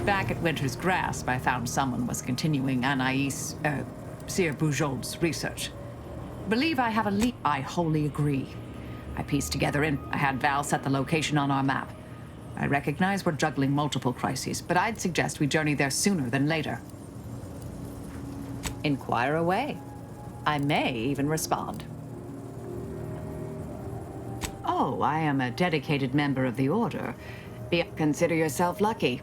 Back at Winter's Grasp, I found someone was continuing Anais Bujold's research. Believe I have a lead. I wholly agree. I pieced together I had Val set the location on our map. I recognize we're juggling multiple crises, but I'd suggest we journey there sooner than later. Inquire away. I may even respond. Oh, I am a dedicated member of the Order. Consider yourself lucky.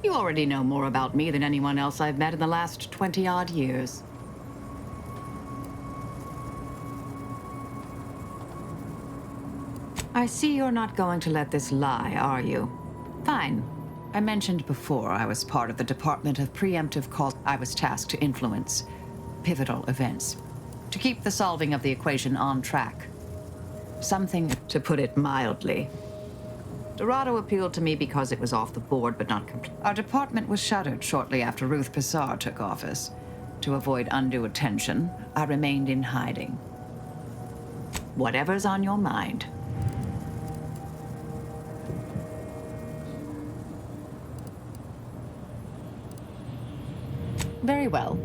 You already know more about me than anyone else I've met in the last 20-odd years. I see you're not going to let this lie, are you? Fine. I mentioned before I was part of the Department of Preemptive Cause. I was tasked to influence pivotal events, to keep the solving of the equation on track. Something, to put it mildly. Dorado appealed to me because it was off the board, but not complete. Our department was shuttered shortly after Ruth Pissar took office. To avoid undue attention, I remained in hiding. Whatever's on your mind. Very well.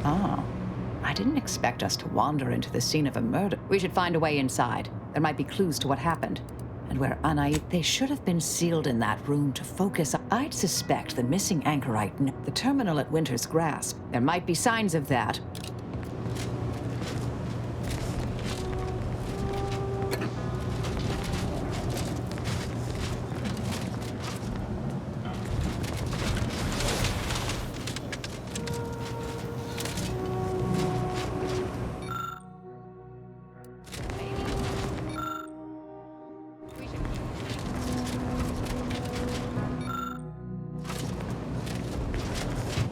Oh, I didn't expect us to wander into the scene of a murder. We should find a way inside. There might be clues to what happened. And where Anais... They should have been sealed in that room to focus. I'd suspect the missing Anchorite... The terminal at Winter's Grasp. There might be signs of that.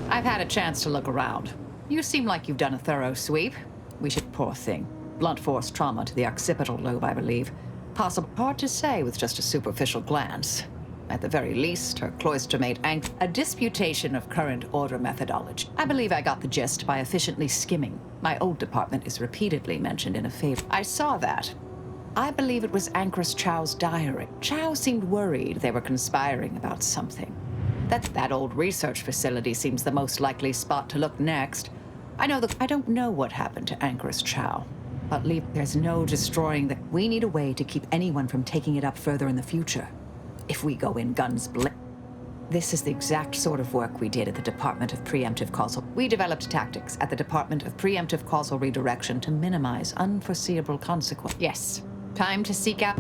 I've had a chance to look around. You seem like you've done a thorough sweep. We should... Poor thing. Blunt force trauma to the occipital lobe, I believe. Possible. Hard to say with just a superficial glance. At the very least, her cloister-mate a disputation of current order methodology. I believe I got the gist by efficiently skimming. My old department is repeatedly mentioned in a favor. I saw that. I believe it was Anchoress Chow's diary. Chow seemed worried they were conspiring about something. That old research facility seems the most likely spot to look next. I don't know what happened to Anchoress Chow, but there's no destroying the... We need a way to keep anyone from taking it up further in the future. If we go in guns blazing. This is the exact sort of work we did at the Department of Preemptive Causal. We developed tactics at the Department of Preemptive Causal Redirection to minimize unforeseeable consequences. Yes, time to seek out...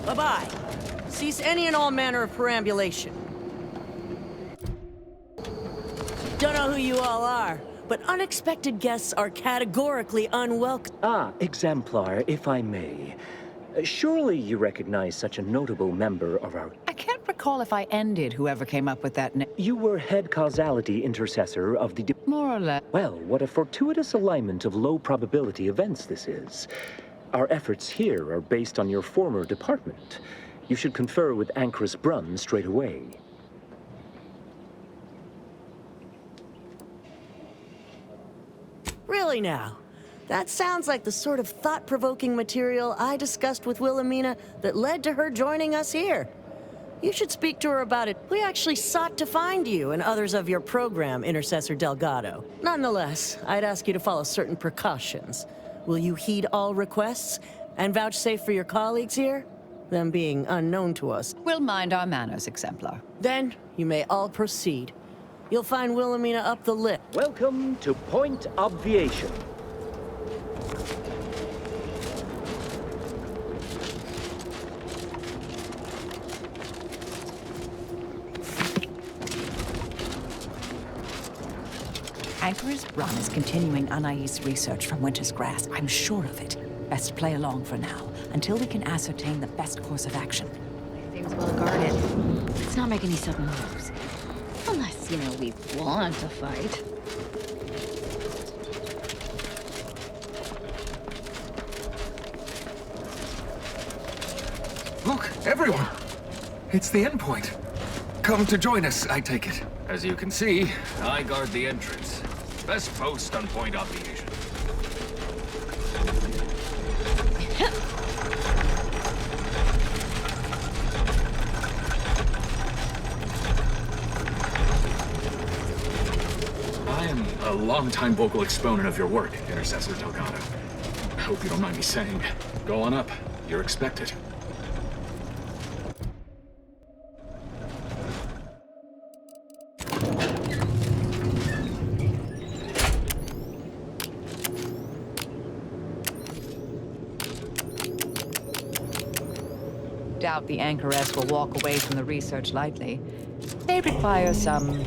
Bye-bye. Cease any and all manner of perambulation. Don't know who you all are, but unexpected guests are categorically unwelcome. Ah, Exemplar, if I may. Surely you recognize such a notable member of our... I can't recall if I ended whoever came up with that name. You were head causality intercessor of the... More or less. Well, what a fortuitous alignment of low-probability events this is. Our efforts here are based on your former department. You should confer with Anchorite Brun straight away. Really now? That sounds like the sort of thought-provoking material I discussed with Wilhelmina that led to her joining us here. You should speak to her about it. We actually sought to find you and others of your program, Intercessor Delgado. Nonetheless, I'd ask you to follow certain precautions. Will you heed all requests and vouchsafe for your colleagues here? Them being unknown to us. We'll mind our manners, Exemplar. Then, you may all proceed. You'll find Wilhelmina up the lift. Welcome to Point Obviation. Anchorite Brun is continuing Anais' research from Winter's Grass. I'm sure of it. Best play along for now, until we can ascertain the best course of action. Seems well guarded. Let's not make any sudden moves. Unless, we want to fight. Look, everyone! It's the Endpoint. Come to join us, I take it. As you can see, I guard the entrance. Best post on Point Obviation. I am a longtime vocal exponent of your work, Intercessor Delgado. I hope you don't mind me saying. Go on up. You're expected. Doubt the Anchorites will walk away from the research lightly. They require some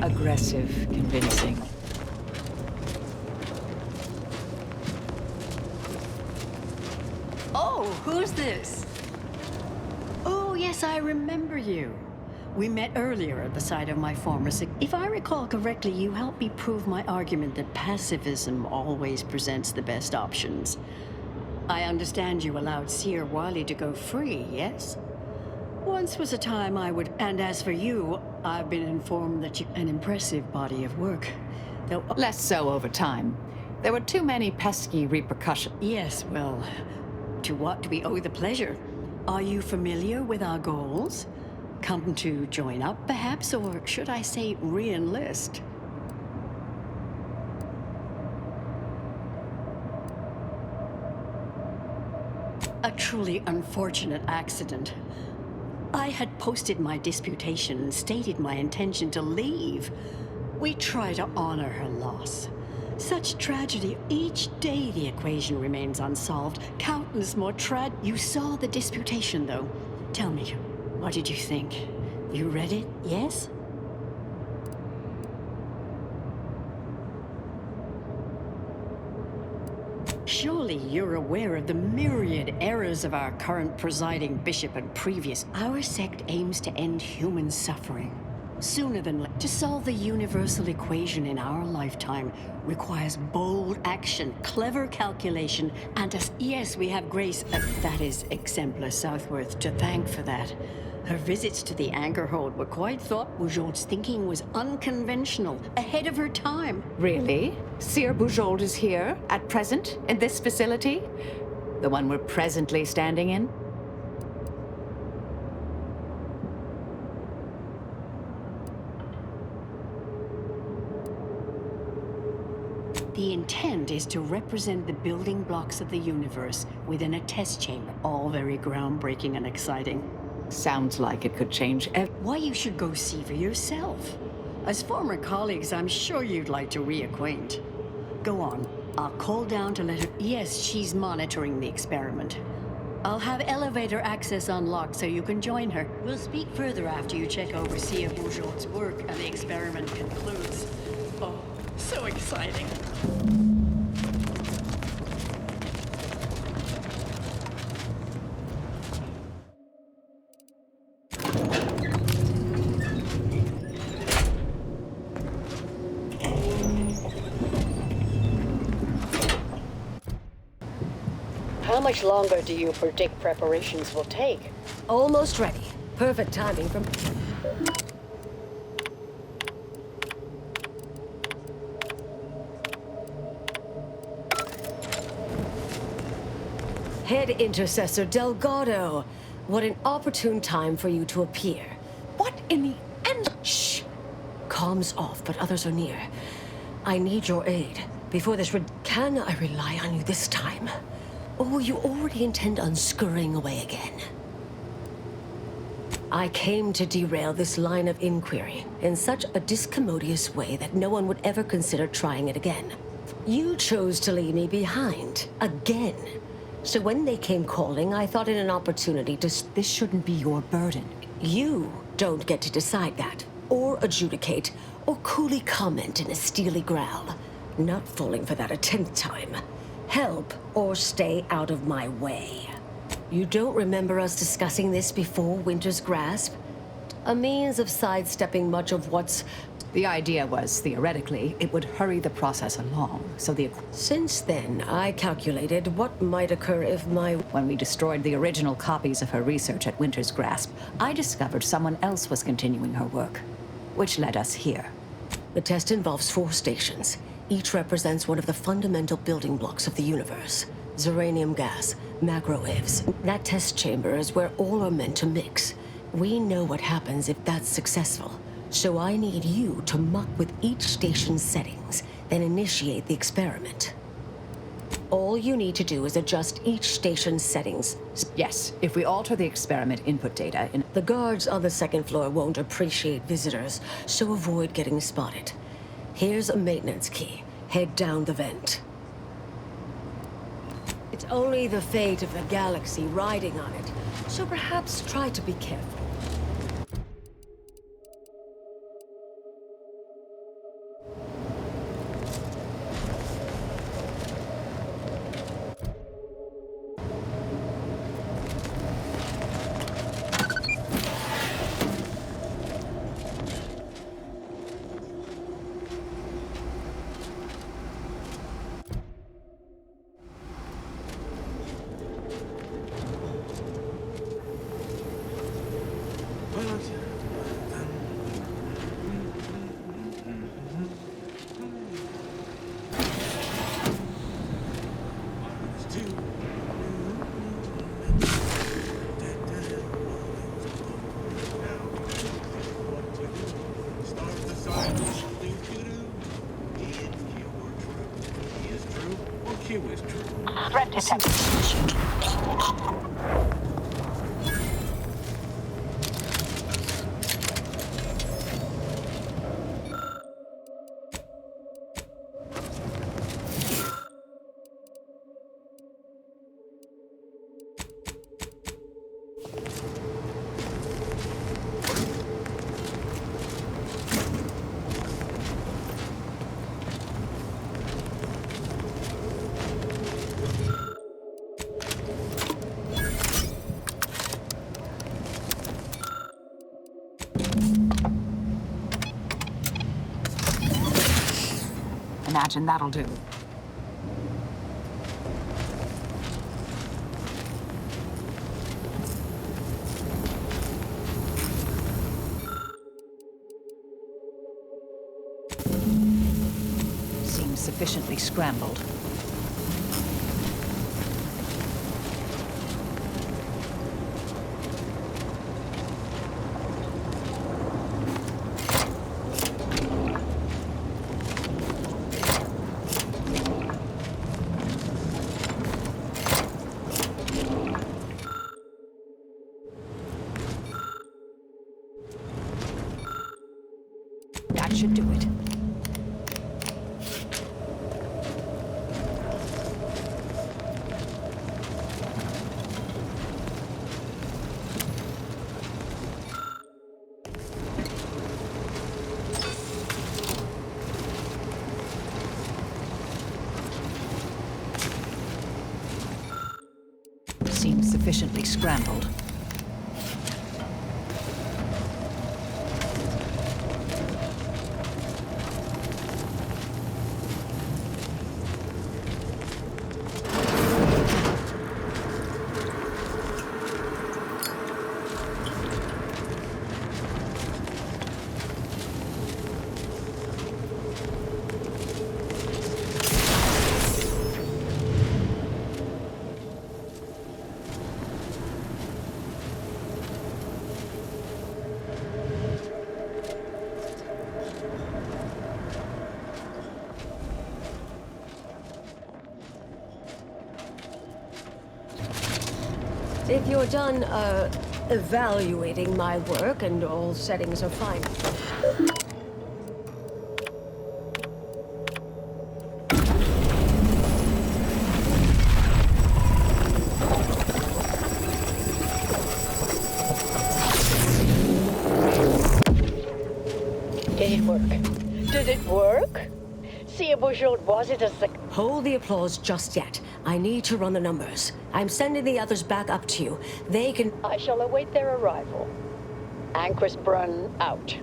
aggressive convincing. Oh, who's this? Oh, yes, I remember you. We met earlier at the site of my former If I recall correctly, you helped me prove my argument that pacifism always presents the best options. I understand you allowed Seer Wiley to go free, yes? Once was a time I would... And as for you, I've been informed that you... An impressive body of work. Though... Less so over time. There were too many pesky repercussions. Yes, well, to what do we owe the pleasure? Are you familiar with our goals? Come to join up, perhaps, or should I say re-enlist? A truly unfortunate accident. I had posted my disputation and stated my intention to leave. We try to honor her loss. Such tragedy. Each day the equation remains unsolved. Countless more You saw the disputation, though. Tell me, what did you think? You read it, yes? Surely you're aware of the myriad errors of our current presiding bishop and previous. Our sect aims to end human suffering. Sooner than later. To solve the universal equation in our lifetime requires bold action, clever calculation, and yes, we have Grace, that is Exemplar Southworth, to thank for that. Her visits to the Anchorhold were quite Bujold's thinking was unconventional, ahead of her time. Really? Seer Bujold is here, at present, in this facility? The one we're presently standing in? The intent is to represent the building blocks of the universe within a test chamber. All very groundbreaking and exciting. Sounds like it could change Why you should go see for yourself. As former colleagues, I'm sure you'd like to reacquaint. Go on. I'll call down to let her... Yes, she's monitoring the experiment. I'll have elevator access unlocked so you can join her. We'll speak further after you check over Anais Bujold's work and the experiment concludes. Oh, so exciting. How much longer do you predict preparations will take? Almost ready. Perfect timing from... Head Intercessor Delgado. What an opportune time for you to appear. What in the end? Shh! Comms off, but others are near. I need your aid. Before this Can I rely on you this time? Or you already intend on scurrying away again? I came to derail this line of inquiry in such a discommodious way that no one would ever consider trying it again. You chose to leave me behind. Again. So when they came calling, I thought it an opportunity to... This shouldn't be your burden. You don't get to decide that, or adjudicate, or coolly comment in a steely growl. Not falling for that a 10th time. Help, or stay out of my way. You don't remember us discussing this before Winter's Grasp? A means of sidestepping much of what's... The idea was, theoretically, it would hurry the process along, so the... Since then, I calculated what might occur if my... When we destroyed the original copies of her research at Winter's Grasp, I discovered someone else was continuing her work, which led us here. The test involves 4 stations. Each represents one of the fundamental building blocks of the universe. Zeranium gas, macrowaves. That test chamber is where all are meant to mix. We know what happens if that's successful. So I need you to muck with each station's settings, then initiate the experiment. All you need to do is adjust each station's settings. Yes, if we alter the experiment input data in... The guards on the 2nd floor won't appreciate visitors, so avoid getting spotted. Here's a maintenance key. Head down the vent. It's only the fate of the galaxy riding on it, so perhaps try to be careful. Threat detected. Imagine that'll do. Seems sufficiently scrambled. That should do it. seems sufficiently scrambled. If you're done, evaluating my work and all settings are fine. Did it work? Did it work? See, Bujold, was it a Hold the applause just yet. I need to run the numbers. I'm sending the others back up to you. They can... I shall await their arrival. Anais Brun out.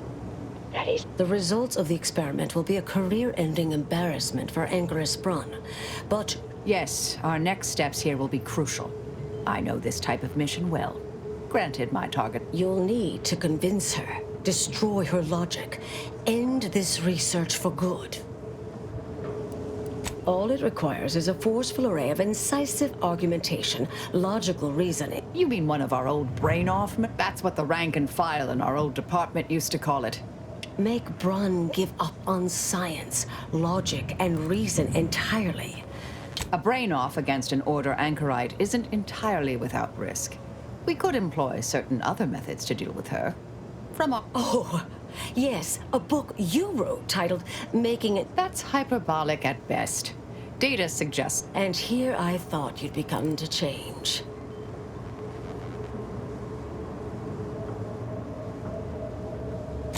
That is... The results of the experiment will be a career-ending embarrassment for Anais Brun. But... Yes, our next steps here will be crucial. I know this type of mission well. Granted, my target... You'll need to convince her, destroy her logic, end this research for good. All it requires is a forceful array of incisive argumentation, logical reasoning. You mean one of our old brain-off? That's what the rank and file in our old department used to call it. Make Brun give up on science, logic, and reason entirely. A brain-off against an Order Anchorite isn't entirely without risk. We could employ certain other methods to deal with her. From a... Oh, yes, a book you wrote titled Making It... That's hyperbolic at best. Data suggests... And here I thought you'd begun to change.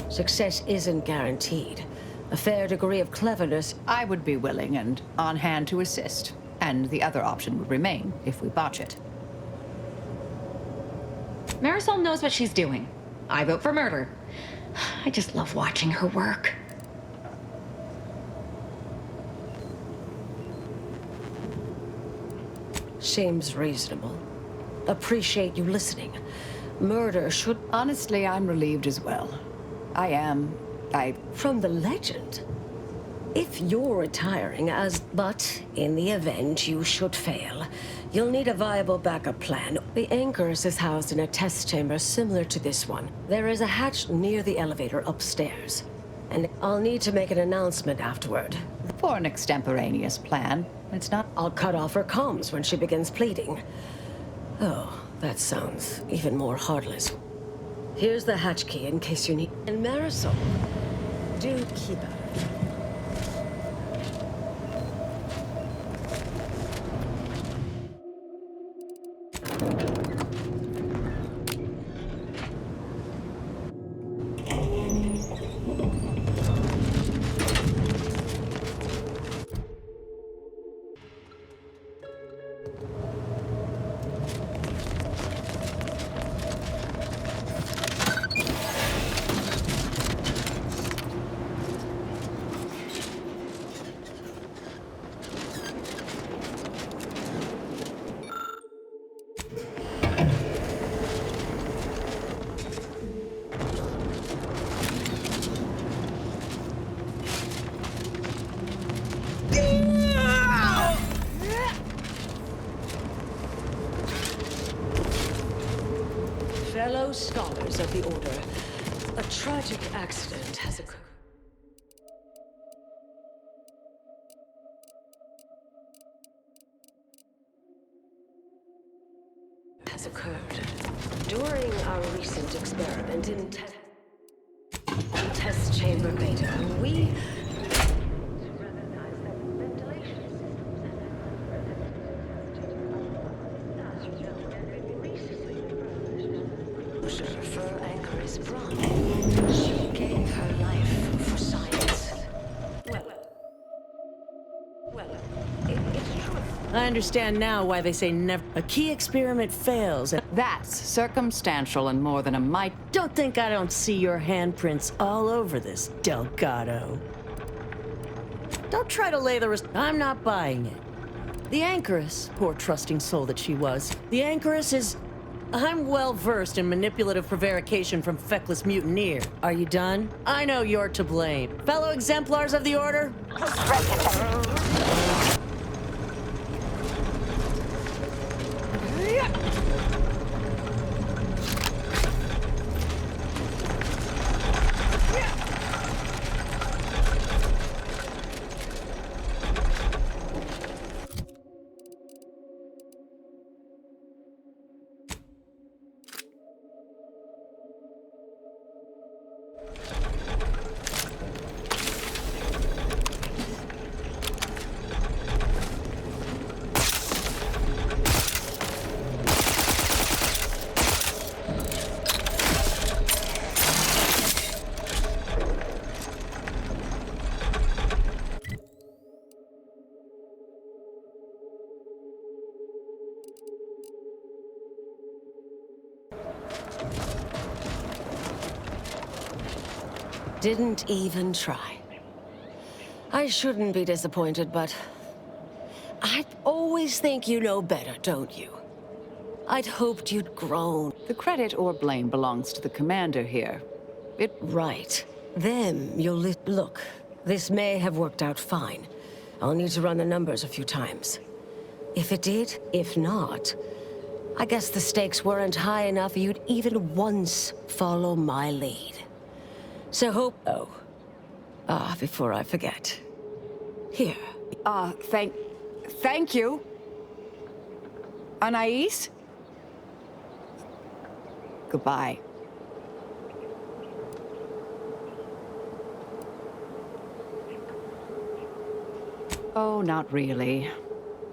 Success isn't guaranteed. A fair degree of cleverness... I would be willing and on hand to assist. And the other option would remain if we botch it. Marisol knows what she's doing. I vote for murder. I just love watching her work. Seems reasonable. Appreciate you listening. Murder should... Honestly, I'm relieved as well. From the legend? If you're retiring as... But in the event you should fail, you'll need a viable backup plan. The Anchorite is housed in a test chamber similar to this one. There is a hatch near the elevator upstairs. And I'll need to make an announcement afterward. For an extemporaneous plan, it's not... I'll cut off her comms when she begins pleading. Oh, that sounds even more heartless. Here's the hatch key in case you need... And Marisol, do keep out of it. Fellow scholars of the Order, a tragic accident has occurred. During our recent experiment in test chamber beta, we for Anais Brun. She gave her life for science. Well, it's true. I understand now why they say never. A key experiment fails, and That's circumstantial and more than a might. don't think I don't see your handprints all over this, Delgado. Don't try to lay the I'm not buying it. The Anchoress, poor trusting soul that she was, the Anchoress is... I'm well versed in manipulative prevarication from feckless mutineer. Are you done? I know you're to blame. Fellow exemplars of the Order? Didn't even try. I shouldn't be disappointed, but... I always think you know better, don't you? I'd hoped you'd grown. The credit or blame belongs to the commander here. Right. Them, look, this may have worked out fine. I'll need to run the numbers a few times. If it did, if not, I guess the stakes weren't high enough you'd even once follow my lead. So before I forget. Here. Thank you. Anais? Goodbye. Oh, not really.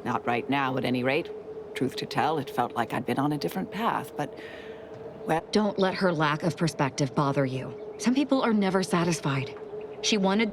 Not right now, at any rate. Truth to tell, it felt like I'd been on a different path, but... well... Don't let her lack of perspective bother you. Some people are never satisfied. She wanted...